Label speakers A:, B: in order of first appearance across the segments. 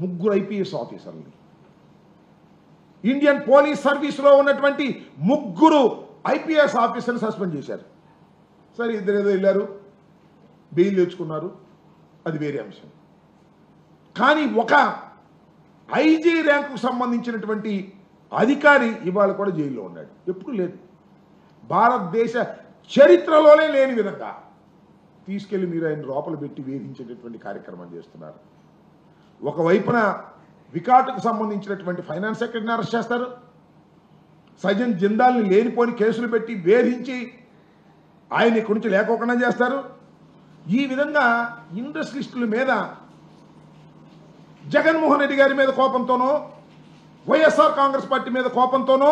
A: ముగ్గురు ఐపీఎస్ ఆఫీసర్లు, Indian police సర్వీస్లో ఉన్నటువంటి ముగ్గురు ఐపీఎస్ ఆఫీసర్ని సస్పెండ్ చేశారు. సరే, ఇద్దరు ఏదో వెళ్ళారు, బెయిల్ తెచ్చుకున్నారు, అది వేరే అంశం. కానీ ఒక ఐజీ ర్యాంకుకు సంబంధించినటువంటి అధికారి ఇవాళ కూడా జైల్లో ఉన్నాడు. ఎప్పుడు లేదు, భారతదేశ చరిత్రలోనే లేని విధంగా తీసుకెళ్లి మీరు ఆయన లోపల పెట్టి వేధించేటటువంటి కార్యక్రమం చేస్తున్నారు. ఒకవైపున వికాటుకు సంబంధించినటువంటి ఫైనాన్స్ సెక్రటరీని అరెస్ట్ చేస్తారు, సజన్ జిందాల్ని లేనిపోని కేసులు పెట్టి వేధించి ఆయన ఇక్కడి నుంచి లేకోకుండా చేస్తారు. ఈ విధంగా ఇండస్ట్రియలిస్టుల మీద జగన్మోహన్ రెడ్డి గారి మీద కోపంతోనో, వైఎస్ఆర్ కాంగ్రెస్ పార్టీ మీద కోపంతోనో,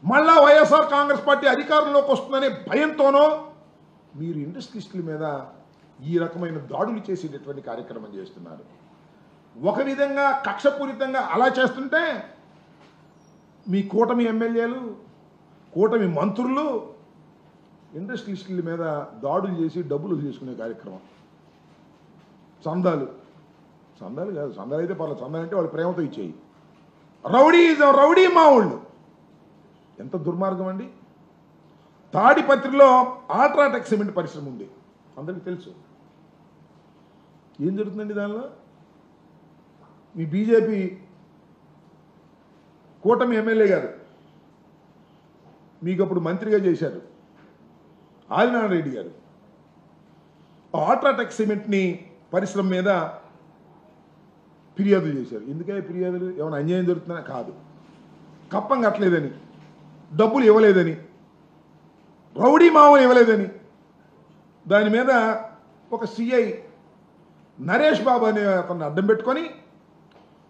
A: మళ్ళా వైఎస్ఆర్ కాంగ్రెస్ పార్టీ అధికారంలోకి వస్తుందనే భయంతోనో మీరు ఇండస్ట్రియలిస్టుల మీద ఈ రకమైన దాడులు చేసేటటువంటి కార్యక్రమం చేస్తున్నారు. ఒక విధంగా కక్షపూరితంగా అలా చేస్తుంటే మీ కూటమి ఎమ్మెల్యేలు, కూటమి మంత్రులు ఇండస్ట్రియలిస్టుల మీద దాడులు చేసి డబ్బులు తీసుకునే కార్యక్రమం. చందాలు కాదు, చందాలు అయితే పర్లేదు, చందాలు అంటే వాళ్ళు ప్రేమతో ఇచ్చేయి. రౌడీ మావుళ్ళు, ఎంత దుర్మార్గం అండి. తాడిపత్రిలో అల్ట్రాటెక్ సిమెంట్ పరిశ్రమ ఉంది, అందరికీ తెలుసు. ఏం జరుగుతుందండి దానిలో? మీ బీజేపీ కూటమి ఎమ్మెల్యే గారు మీకు అప్పుడు మంత్రిగా చేశారు ఆదినారాయణ రెడ్డి గారు. అల్ట్రాటెక్ సిమెంట్ని పరిశ్రమ మీద ఫిర్యాదు చేశారు. ఎందుకే ఫిర్యాదులు? ఏమైనా అన్యాయం జరుగుతుందని కాదు, కప్పం కట్టలేదని, డబ్బులు ఇవ్వలేదని, రౌడీ మామూలు ఇవ్వలేదని. దాని మీద ఒక సిఐ నరేష్ బాబు అనే అతన్ని అడ్డం పెట్టుకొని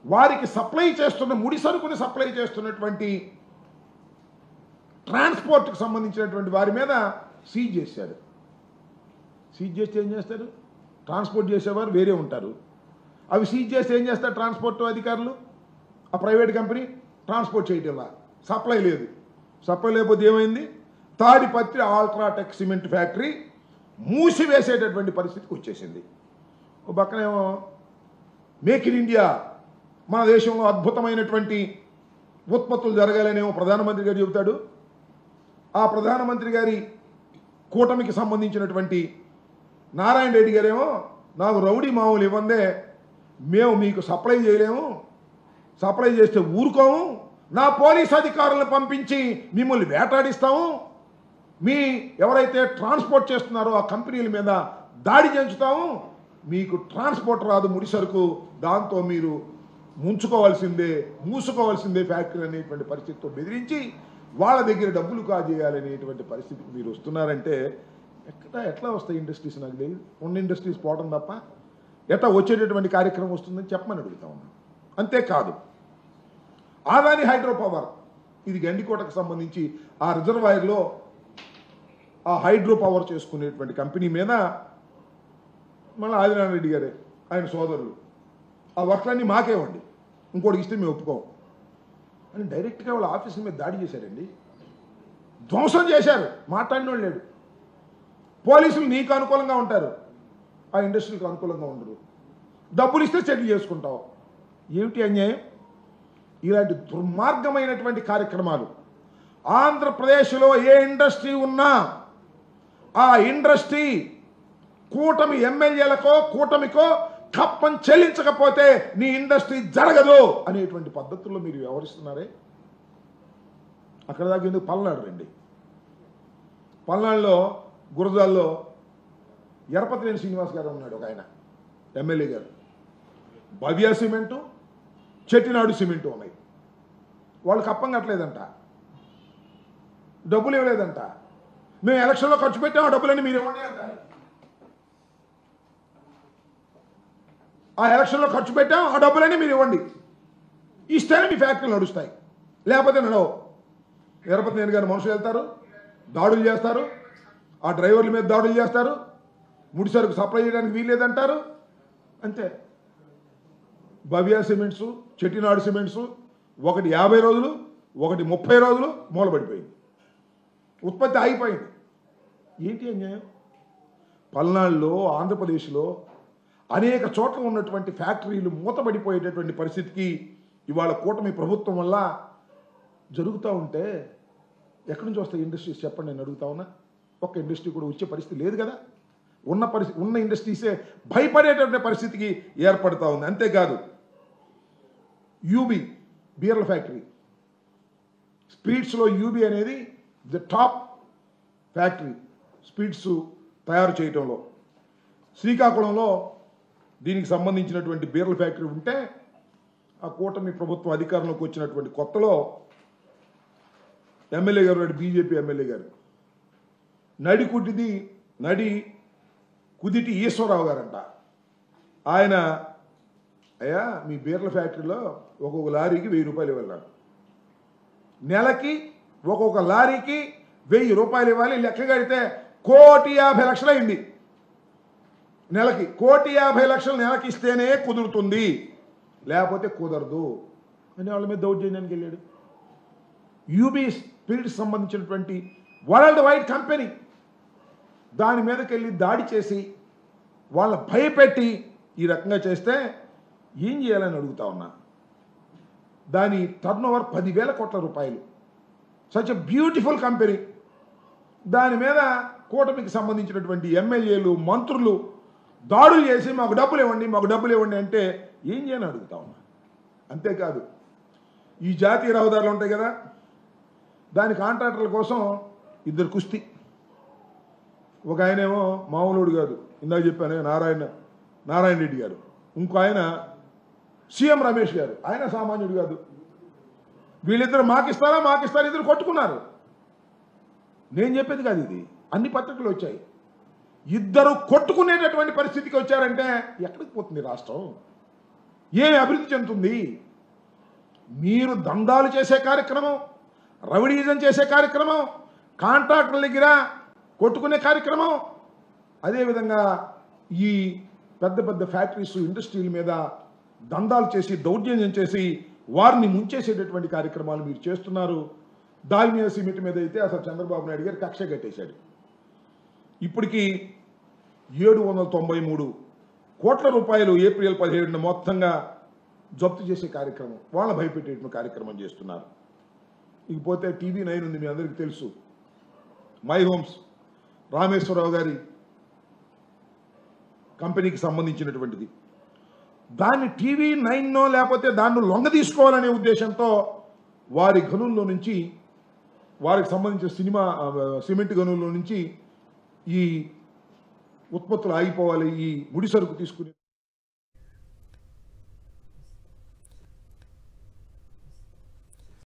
A: వారికి సప్లై చేస్తున్న ముడి సరుకుని సప్లై చేస్తున్నటువంటి ట్రాన్స్పోర్ట్కి సంబంధించినటువంటి వారి మీద సీజ్ చేశారు. సీజ్ చేస్తే ఏం చేస్తారు? ట్రాన్స్పోర్ట్ చేసేవారు వేరే ఉంటారు, అవి సీజ్ చేస్తే ఏం చేస్తారు ట్రాన్స్పోర్ట్ అధికారులు? ఆ ప్రైవేట్ కంపెనీ ట్రాన్స్పోర్ట్ చేయటంలా, సప్లై లేదు. సప్లై లేకపోతే ఏమైంది? తాడిపత్రి అల్ట్రాటెక్ సిమెంట్ ఫ్యాక్టరీ మూసివేసేటటువంటి పరిస్థితికి వచ్చేసింది. ఓ పక్కనేమో మేక్ ఇన్ ఇండియా, మన దేశంలో అద్భుతమైనటువంటి ఉత్పత్తులు జరగాలనేమో ప్రధానమంత్రి గారు చెబుతాడు. ఆ ప్రధానమంత్రి గారి కూటమికి సంబంధించినటువంటి నారాయణ రెడ్డి గారేమో నాకు రౌడీ మామూలు ఇవ్వందే, మేము మీకు సప్లై చేయలేము, సప్లై చేస్తే ఊరుకోము, నా పోలీస్ అధికారులను పంపించి మిమ్మల్ని వేటాడిస్తాము, మీ ఎవరైతే ట్రాన్స్పోర్ట్ చేస్తున్నారో ఆ కంపెనీల మీద దాడి చేయించుతాము, మీకు ట్రాన్స్పోర్ట్ రాదు ముడి సరుకు, దాంతో మీరు మూసుకోవాల్సిందే ఫ్యాక్టరీ అనేటువంటి పరిస్థితితో బెదిరించి వాళ్ళ దగ్గర డబ్బులు కాజేయాలనేటువంటి పరిస్థితికి మీరు వస్తున్నారంటే ఎట్లా వస్తాయి ఇండస్ట్రీస్? నాకు లేదు, ఉన్న ఇండస్ట్రీస్ పోవడం తప్ప ఎట్లా వచ్చేటటువంటి కార్యక్రమం వస్తుందని చెప్పమని అడుగుతా ఉన్నాను. అంతేకాదు, ఆదాని హైడ్రో పవర్, ఇది గండికోటకు సంబంధించి ఆ రిజర్వాయర్లో ఆ హైడ్రో పవర్ చేసుకునేటువంటి కంపెనీ మీద మళ్ళీ ఆదినారాయణ రెడ్డి గారే ఆయన సోదరులు ఆ వర్క్లన్నీ మాకేవ్వండి, ఇంకోటికి ఇస్తే మేము ఒప్పుకోం అని డైరెక్ట్గా వాళ్ళ ఆఫీసుల మీద దాడి చేశారండి. ధ్వంసం చేశారు, మాట్లాడిన వాళ్ళు లేడు. పోలీసులు నీకు అనుకూలంగా ఉంటారు, ఆ ఇండస్ట్రీకి అనుకూలంగా ఉండరు. డబ్బులు ఇస్తే సెటిల్ చేసుకుంటావు. ఏమిటి అన్యాయం? ఇలాంటి దుర్మార్గమైనటువంటి కార్యక్రమాలు ఆంధ్రప్రదేశ్లో ఏ ఇండస్ట్రీ ఉన్నా ఆ ఇండస్ట్రీ కూటమి ఎమ్మెల్యేలకో కూటమికో కప్పం చెల్లించకపోతే నీ ఇండస్ట్రీ జరగదు అనేటువంటి పద్ధతుల్లో మీరు వ్యవహరిస్తున్నారే. అక్కడ దాకా ఎందుకు పల్నాడు రండి. పల్నాడులో గురజాల్లో ఎరపతినేని శ్రీనివాస్ గారు ఉన్నాడు, ఒక ఆయన ఎమ్మెల్యే గారు. భవ్య సిమెంటు, చెట్టినాడు సిమెంటు ఉన్నాయి. వాళ్ళు కప్పం కట్టలేదంట, డబ్బులు ఇవ్వలేదంట. మేము ఎలక్షన్లో ఖర్చు పెట్టాము, డబ్బులన్నీ మీరు ఇవ్వండి అంటారు. ఆ ఎలక్షన్లో ఖర్చు పెట్టాం, ఆ డబ్బులన్నీ మీరు ఇవ్వండి, ఇస్తేనే మీ ఫ్యాక్టరీలు నడుస్తాయి, లేకపోతే నడవు. ఎరపతినేని గారు మనుషులు వెళ్తారు, దాడులు చేస్తారు, ఆ డ్రైవర్ల మీద దాడులు చేస్తారు, ముడి సరుకు సప్లై చేయడానికి వీల్లేదంటారు. అంతే. భవ్య సిమెంట్స్, చెట్టినాడు సిమెంట్స్ ఒకటి 50 రోజులు, ఒకటి 30 రోజులు మూలబడిపోయింది, ఉత్పత్తి ఆగిపోయింది. ఏంటి అన్యాయం? పల్నాడులో, ఆంధ్రప్రదేశ్లో అనేక చోట్ల ఉన్నటువంటి ఫ్యాక్టరీలు మూతపడిపోయేటటువంటి పరిస్థితికి ఇవాళ కూటమి ప్రభుత్వం వల్ల జరుగుతూ ఉంటే ఎక్కడి నుంచి వస్తాయి ఇండస్ట్రీస్ చెప్పండి, నేను అడుగుతా ఉన్నా. ఒక్క ఇండస్ట్రీ కూడా వచ్చే పరిస్థితి లేదు కదా. ఉన్న ఇండస్ట్రీసే భయపడేటటువంటి పరిస్థితికి ఏర్పడుతూ ఉంది. అంతేకాదు యూబీ బీర్ల ఫ్యాక్టరీ, స్పీడ్స్లో యూబీ అనేది ది టాప్ ఫ్యాక్టరీ స్పీడ్స్ తయారు చేయటంలో. శ్రీకాకుళంలో దీనికి సంబంధించినటువంటి బీర్ల ఫ్యాక్టరీ ఉంటే ఆ కూటమి ప్రభుత్వం అధికారంలోకి వచ్చినటువంటి కొత్తలో ఎమ్మెల్యే గారు, బీజేపీ ఎమ్మెల్యే గారు నడి కుదిటి ఈశ్వరరావు గారంట. ఆయన అయ్యా మీ బీర్ల ఫ్యాక్టరీలో ఒక్కొక్క లారీకి 1000 రూపాయలు ఇవ్వాలి, నెలకి ఒక్కొక్క లారీకి 1000 రూపాయలు ఇవ్వాలి, లెక్క కడితే 1,50,00,000 అయింది. నెలకి 1,50,00,000 నెలకి ఇస్తేనే కుదురుతుంది, లేకపోతే కుదరదు అని వాళ్ళ మీద దౌర్జన్యానికి వెళ్ళాడు. యూబీ స్పిరిట్స్ సంబంధించినటువంటి వరల్డ్ వైడ్ కంపెనీ దాని మీదకి వెళ్ళి దాడి చేసి వాళ్ళని భయపెట్టి ఈ రకంగా చేస్తే ఏం చేయాలని అడుగుతా ఉన్నా. దాని టర్నోవర్ 10,000 కోట్ల రూపాయలు. Such a beautiful company. దాని మీద కూటమికి సంబంధించినటువంటి ఎమ్మెల్యేలు, మంత్రులు దాడులు చేసి మాకు డబ్బులు ఇవ్వండి అంటే ఏం చేయాలని అడుగుతా ఉన్నా. అంతేకాదు ఈ జాతీయ రహదారులు ఉంటాయి కదా, దాని కాంట్రాక్టర్ల కోసం 2 కుస్తీ. ఒక ఆయనేమో మామూలుడు కాదు, ఇందాక చెప్పాను నారాయణ రెడ్డి గారు. ఇంకో ఆయన సీఎం రమేష్ గారు, ఆయన సామాన్యుడు కాదు. వీళ్ళిద్దరు మాకిస్తారా ఇద్దరు కొట్టుకున్నారు. నేను చెప్పేది కాదు, ఇది అన్ని పత్రికలు వచ్చాయి. ఇద్దరు కొట్టుకునేటటువంటి పరిస్థితికి వచ్చారంటే ఎక్కడికి పోతుంది రాష్ట్రం? ఏమి అభివృద్ధి చెందుతుంది? మీరు దందాలు చేసే కార్యక్రమం, రౌడీజం చేసే కార్యక్రమం, కాంట్రాక్టర్ల దగ్గర కొట్టుకునే కార్యక్రమం, అదేవిధంగా ఈ పెద్ద ఫ్యాక్టరీస్, ఇండస్ట్రీల మీద దందాలు చేసి దౌర్జన్యం చేసి వారిని ముంచేసేటటువంటి కార్యక్రమాలు మీరు చేస్తున్నారు. దాల్మియా సిమెంట్ మీద అయితే అసలు చంద్రబాబు నాయుడు గారు కక్ష కట్టేశాడు. ఇప్పటికీ 793 కోట్ల రూపాయలు ఏప్రిల్ 17న మొత్తంగా జప్తు చేసే కార్యక్రమం, వాళ్ళ భయపెట్టేటువంటి కార్యక్రమం చేస్తున్నారు. ఇకపోతే TV9 ఉంది, మీ అందరికీ తెలుసు. మై హోమ్స్ రామేశ్వరరావు గారి కంపెనీకి సంబంధించినటువంటిది. దాన్ని TV9 లేకపోతే దాన్ని లొంగ తీసుకోవాలనే ఉద్దేశంతో వారి గనుల్లో నుంచి, వారికి సంబంధించిన సిమెంట్ గనుల్లో నుంచి ఈ ఉత్పత్తులు ఆగిపోవాలి, ఈ ముడి సరుకు తీసుకుని